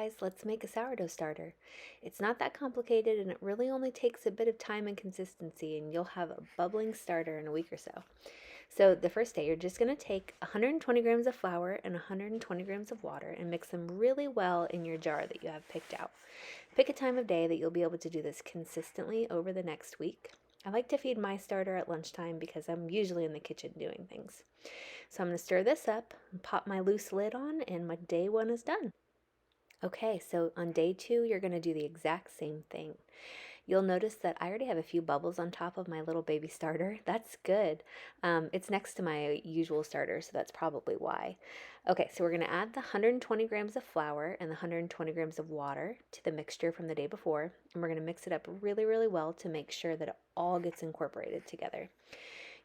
guys, let's make a sourdough starter. It's not that complicated and it really only takes a bit of time and consistency, and you'll have a bubbling starter in a week or so. So the first day, you're just going to take 120 grams of flour and 120 grams of water and mix them really well in your jar that you have picked out. Pick a time of day that you'll be able to do this consistently over the next week. I like to feed my starter at lunchtime because I'm usually in the kitchen doing things. So I'm going to stir this up, pop my loose lid on, and my day one is done. Okay, so on day two, you're going to do the exact same thing. You'll notice that I already have a few bubbles on top of my little baby starter. That's good. It's next to my usual starter, so that's probably why. Okay, so we're going to add the 120 grams of flour and the 120 grams of water to the mixture from the day before, and we're going to mix it up really, really well to make sure that it all gets incorporated together.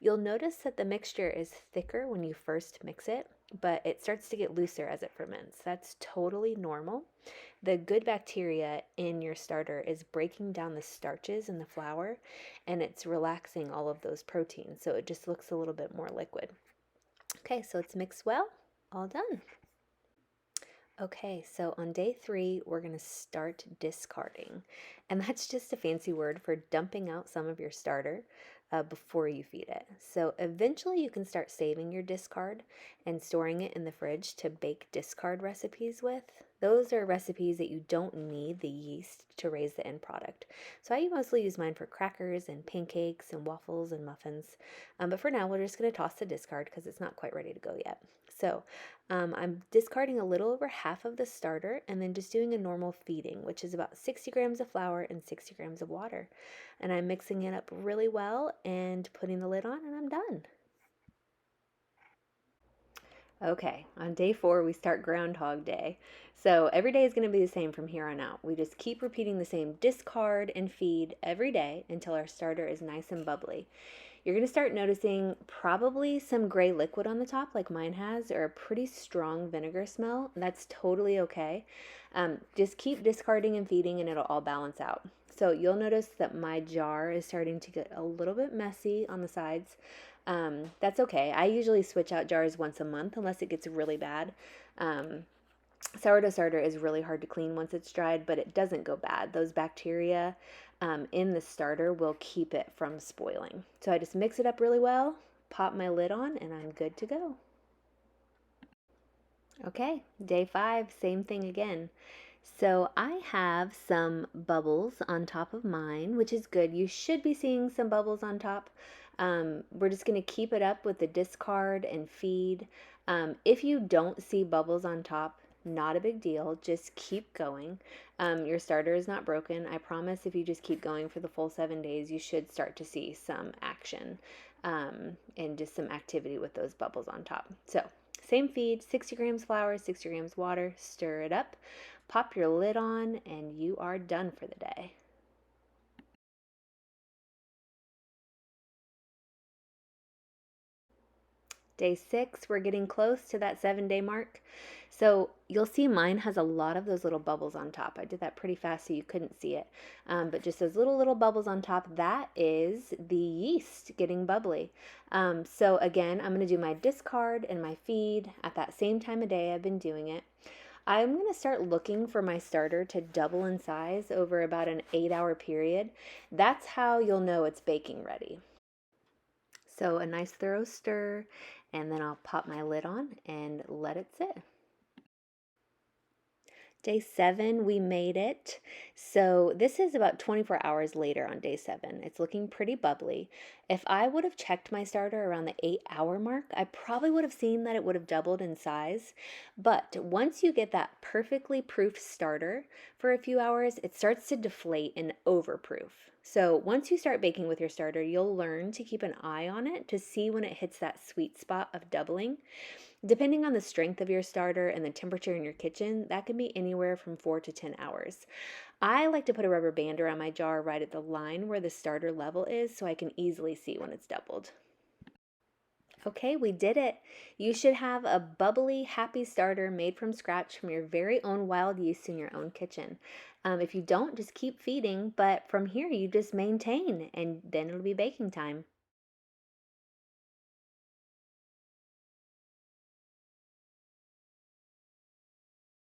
You'll notice that the mixture is thicker when you first mix it, but it starts to get looser as it ferments. That's totally normal. The good bacteria in your starter is breaking down the starches in the flour, and it's relaxing all of those proteins, so it just looks a little bit more liquid. Okay, so it's mixed well, all done. Okay, so on day three, we're going to start discarding. And that's just a fancy word for dumping out some of your starter before you feed it. So eventually you can start saving your discard and storing it in the fridge to bake discard recipes with. Those are recipes that you don't need the yeast to raise the end product. So I mostly use mine for crackers and pancakes and waffles and muffins. But for now, we're just going to toss the discard because it's not quite ready to go yet. So I'm discarding a little over half of the starter and then just doing a normal feeding, which is about 60 grams of flour and 60 grams of water. And I'm mixing it up really well and putting the lid on, and I'm done. Okay, on day four, we start Groundhog Day. So every day is going to be the same from here on out. We just keep repeating the same discard and feed every day until our starter is nice and bubbly. You're going to start noticing probably some gray liquid on the top, like mine has, or a pretty strong vinegar smell. That's totally okay. Just keep discarding and feeding, and it'll all balance out. So you'll notice that my jar is starting to get a little bit messy on the sides. That's okay. I usually switch out jars once a month unless it gets really bad. Sourdough starter is really hard to clean once it's dried, but it doesn't go bad. Those bacteria in the starter will keep it from spoiling. So I just mix it up really well, pop my lid on, and I'm good to go. Okay, day five, same thing again. So I have some bubbles on top of mine, which is good. You should be seeing some bubbles on top. We're just going to keep it up with the discard and feed. If you don't see bubbles on top, not a big deal. Just keep going. Your starter is not broken. I promise if you just keep going for the full 7 days, you should start to see some action and just some activity with those bubbles on top. So same feed, 60 grams flour, 60 grams water, stir it up, pop your lid on, and you are done for the day. Day six, we're getting close to that 7-day mark. So you'll see mine has a lot of those little bubbles on top. I did that pretty fast so you couldn't see it. But just those little bubbles on top, that is the yeast getting bubbly. So again, I'm going to do my discard and my feed at that same time of day I've been doing it. I'm going to start looking for my starter to double in size over about an 8-hour period. That's how you'll know it's baking ready. So a nice thorough stir, and then I'll pop my lid on and let it sit. Day 7, we made it. So this is about 24 hours later on day 7. It's looking pretty bubbly. If I would have checked my starter around the 8-hour mark, I probably would have seen that it would have doubled in size. But once you get that perfectly proof starter for a few hours, it starts to deflate and overproof. So once you start baking with your starter, you'll learn to keep an eye on it to see when it hits that sweet spot of doubling. Depending on the strength of your starter and the temperature in your kitchen, that can be anywhere from 4 to 10 hours. I like to put a rubber band around my jar right at the line where the starter level is so I can easily see when it's doubled. Okay, we did it. You should have a bubbly, happy starter made from scratch from your very own wild yeast in your own kitchen. If you don't, just keep feeding, but from here you just maintain and then it'll be baking time.